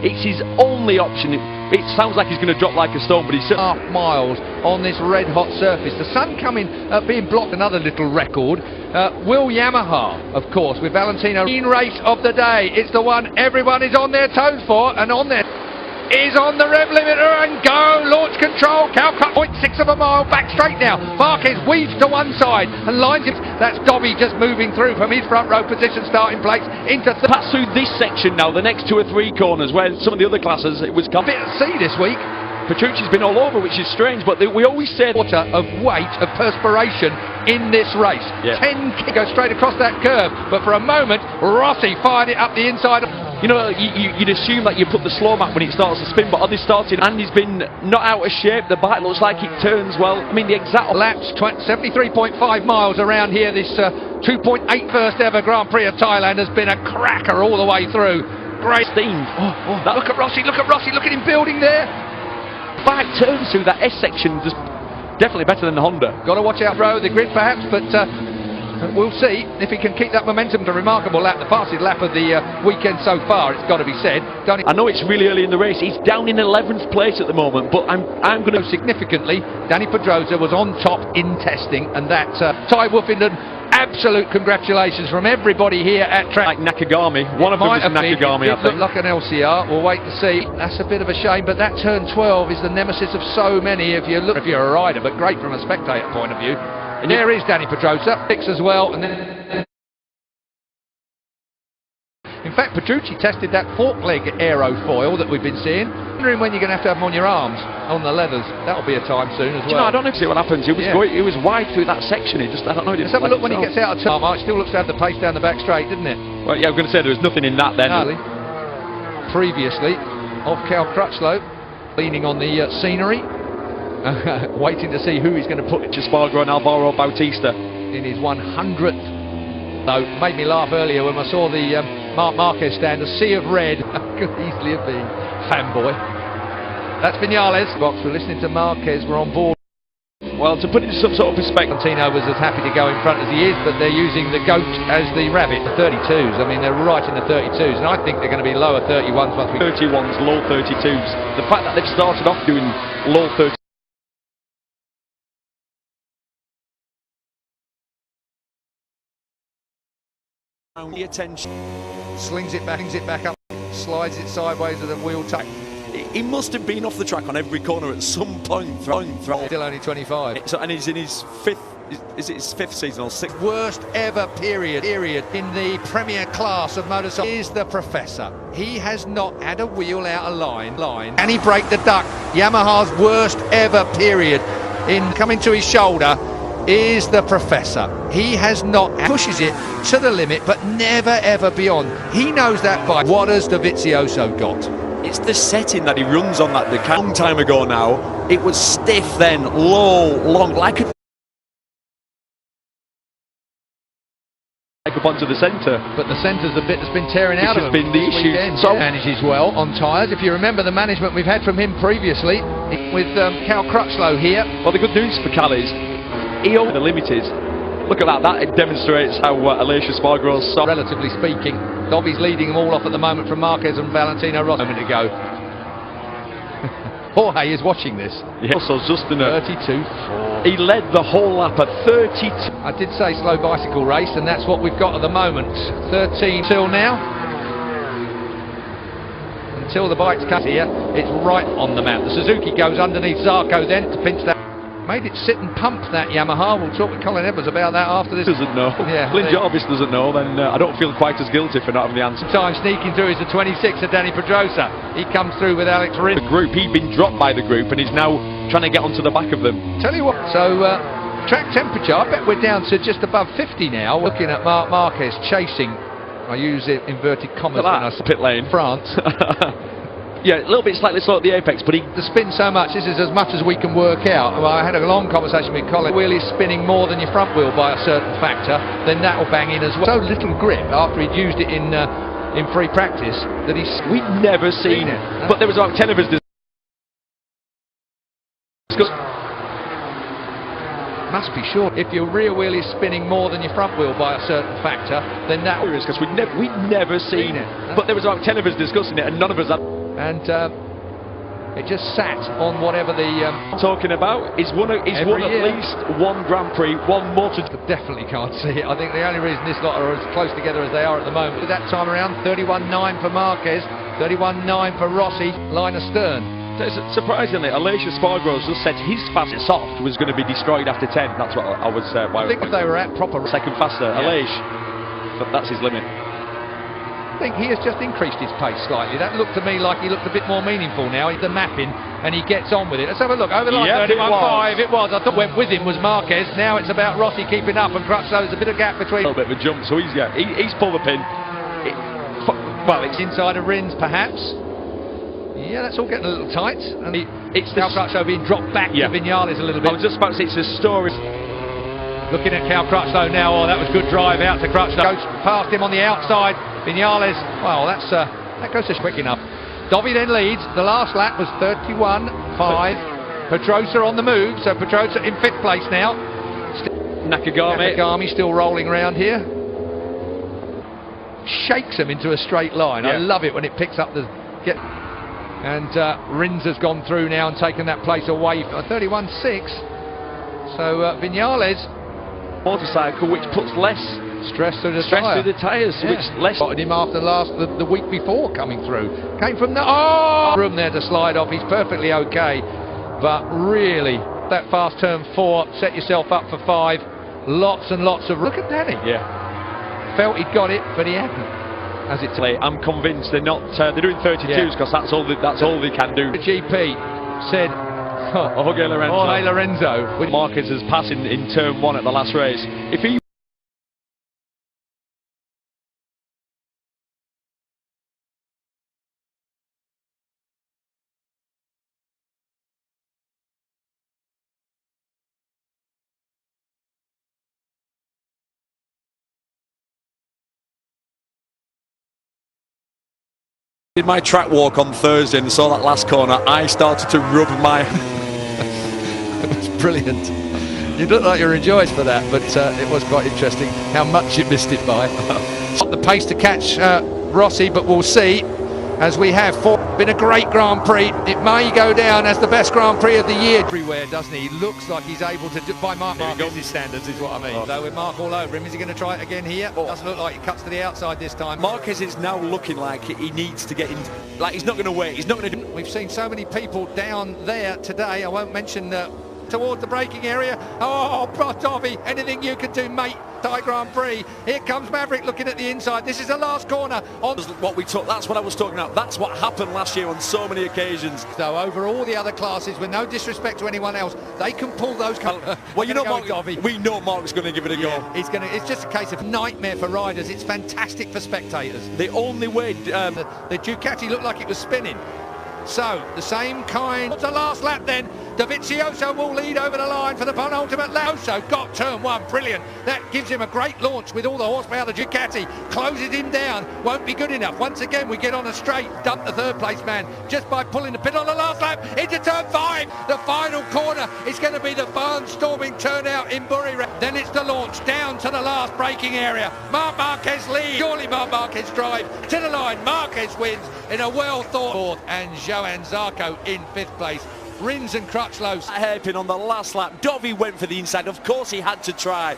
It's his only option. It sounds like he's going to drop like a stone, but he's half miles on this red hot surface. The sun coming, being blocked, another little record. Will Yamaha, of course, with Valentino. Race of the day. It's the one everyone is on their toes for, and on there is on the rev limiter and go, launch control, Calcut 0.6 of a mile, back straight now. Marquez weaves to one side and lines it. That's Dobby just moving through from his front row position, starting place into pass through this section now, the next 2 or 3 corners, where some of the other classes it was a bit at sea this week. Petrucci's been all over, which is strange, but we always said water of weight of perspiration in this race. Yeah. 10 go straight across that curve, but for a moment Rossi fired it up the inside. You know, you'd assume that you put the slow map when it starts to spin, but Oddie started and he's been not out of shape. The bike looks like it turns well. I mean, the exact laps, 73.5 miles around here. This 2.8 first ever Grand Prix of Thailand has been a cracker all the way through. Great steam. Look at Rossi, look at him building there. Bike turns through that S section, just definitely better than the Honda. Got to watch out, bro, the grid perhaps, but we'll see if he can keep that momentum. The remarkable lap, the fastest lap of the weekend so far, it's got to be said. I know it's really early in the race. He's down in 11th place at the moment, but I'm going to significantly. Danny Pedrosa was on top in testing, and that Ty Wolfenden. Absolute congratulations from everybody here at track. Like Nakagami, one of them is Nakagami, I think. Look like an LCR, we'll wait to see. That's a bit of a shame, but that turn 12 is the nemesis of so many if you're a rider, but great from a spectator point of view. And there is Danny Pedrosa, 6 as well, and then in fact Petrucci tested that fork leg aerofoil that we've been seeing. Wondering when you're going to have them on your arms, on the leathers. That'll be a time soon as well. You know, I don't know see what happens. It was wide through that section. I don't know. Let's have a look when he gets out of turn. It still looks to have the pace down the back straight, didn't it? Well, yeah, I'm going to say there was nothing in that then. No. Previously, of Cal Crutchlow, leaning on the scenery, waiting to see who he's going to put Espargaro and Alvaro Bautista in his 100th. Though made me laugh earlier when I saw the Marc Marquez stand, a sea of red. Could easily have been fanboy. That's Vinales. We're listening to Marquez. We're on board. Well, to put it in some sort of perspective, Valentino was as happy to go in front as he is, but they're using the goat as the rabbit. The 32s. I mean, they're right in the 32s, and I think they're going to be lower 31s once we 31s, low 32s. The fact that they've started off doing low 32s. The attention, slings it back up, slides it sideways with a wheel tuck. He must have been off the track on every corner at some point. Still only 25. And he's in his 5th. Is it his 5th season or 6th? Worst ever period in the premier class of motorcycle is the Professor. He has not had a wheel out of line. And he break the duck. Yamaha's worst ever period in coming to his shoulder is the Professor. He has not pushes it to the limit, but never ever beyond. He knows that bike. What has Dovizioso got? It's the setting that he runs on that a long time ago now. It was stiff then, low, long, like up onto the centre. But the centre's the bit that's been tearing out of him. Been the issue. So manages well on tyres. If you remember the management we've had from him previously, with Cal Crutchlow here. Well, the good news for Cal is he owns the limited. Look at that. That demonstrates how Aleix Espargaro's soft. Relatively speaking, Dobby's leading them all off at the moment from Marquez and Valentino Rossi. A moment ago. Jorge is watching this. Yeah, so Justin 32.4. He led the whole lap at 32. I did say slow bicycle race, and that's what we've got at the moment. 13 till now. Until the bike's cut here, it's right on the map. The Suzuki goes underneath Zarco then to pinch that. Made it sit and pump that Yamaha. We'll talk with Colin Evans about that after this. Doesn't know. Yeah, Lynn Jarvis doesn't know. Then I don't feel quite as guilty for not having the answer. Time sneaking through is the 26 of Danny Pedrosa. He comes through with Alex Ridd. The group, he'd been dropped by the group and he's now trying to get onto the back of them. Tell you what, so track temperature, I bet we're down to just above 50 now. Looking at Marc Marquez chasing, I use it inverted commas when I say pit lane. France. Yeah, a little bit slightly slow at the apex, but the spin so much, this is as much as we can work out. Well, I had a long conversation with Colin. The wheel is spinning more than your front wheel by a certain factor, then that will bang in as well. So little grip after he'd used it in free practice that we'd never seen it. But there was about 10 of us. must be sure. If your rear wheel is spinning more than your front wheel by a certain factor, then that... Because we'd never seen it. But there was about 10 of us discussing it and none of us had... And it just sat on whatever the... talking about is won at least one Grand Prix, one motor... Definitely can't see it. I think the only reason this lot are as close together as they are at the moment. That time around, 31.9 for Marquez, 31.9 for Rossi, line astern. Surprisingly, Aleix Espargaro just said his fastest soft was going to be destroyed after 10. That's what I was... I think if they were at proper... Second faster, yeah. Aleix, but that's his limit. I think he has just increased his pace slightly. That looked to me like he looked a bit more meaningful now. He's the mapping and he gets on with it. Let's have a look. Over the line, 31.5. It was. I thought went with him was Marquez. Now it's about Rossi keeping up and Crutchlow. There's a bit of gap between. A little bit of a jump, so he's pulled the pin. Well, it's inside of Rins perhaps. Yeah, that's all getting a little tight. And it's Cal Crutchlow being dropped back to Vinales a little bit. I was just about to say it's a story. Looking at Cal Crutchlow now. Oh, that was good drive out to Crutchlow. Goes past him on the outside. Vinales. Well, that goes just quick enough. Dovi then leads. The last lap was 31.5. Pedrosa on the move. So Pedrosa in 5th place now. Nakagami still rolling around here. Shakes him into a straight line. I love it when it picks up the... And Rins has gone through now and taken that place away for 31.6. So Vinales, motorcycle, which puts less stress through the tyres, which less... Spotted him after the week before coming through. Came from the room there to slide off. He's perfectly okay, but really that fast turn 4, set yourself up for 5. Lots and lots of... Look at Danny. Felt he'd got it, but he hadn't. As it's I'm convinced they're not. They're doing 32s because that's all they can do. The GP said, Jorge Lorenzo. Marquez is passing in turn 1 at the last race. If he did my track walk on Thursday and saw that last corner, I started to rub my... It was brilliant. You look like you were enjoyed for that, but it was quite interesting how much you missed it by. Not the pace to catch Rossi, but we'll see. As we have been a great Grand Prix. It may go down as the best Grand Prix of the year. Everywhere, doesn't he? He looks like he's able to do, by Marquez's standards is what I mean. So with Mark all over him, is he going to try it again here? Doesn't look like he cuts to the outside this time. Marquez is now looking like he needs to get in, like he's not going to wait, he's not going to do... We've seen so many people down there today, I won't mention towards the braking area. Oh, Dovi, anything you can do, mate. Thai Grand Prix. Here comes Maverick looking at the inside. This is the last corner. That's what I was talking about. That's what happened last year on so many occasions. So over all the other classes, with no disrespect to anyone else, they can pull those. Well, you know, we know Mark's going to give it a go. He's going to. It's just a case of nightmare for riders. It's fantastic for spectators. The only way the Ducati looked like it was spinning. So, the same kind. The last lap then. Dovizioso will lead over the line for the penultimate lap. So got turn 1, brilliant. That gives him a great launch with all the horsepower. The Ducati closes him down. Won't be good enough. Once again, we get on a straight. Dump the 3rd place man just by pulling the pin on the last lap into turn 5. The final corner is going to be the barnstorming turnout in Bury. Then it's the launch down to the last braking area. Marc Marquez leads. Surely Marc Marquez drive to the line. Marquez wins in a well thought fourth, and Johann Zarco in 5th place. Rins and Crutchlow. Hairpin on the last lap. Dovi went for the inside. Of course he had to try.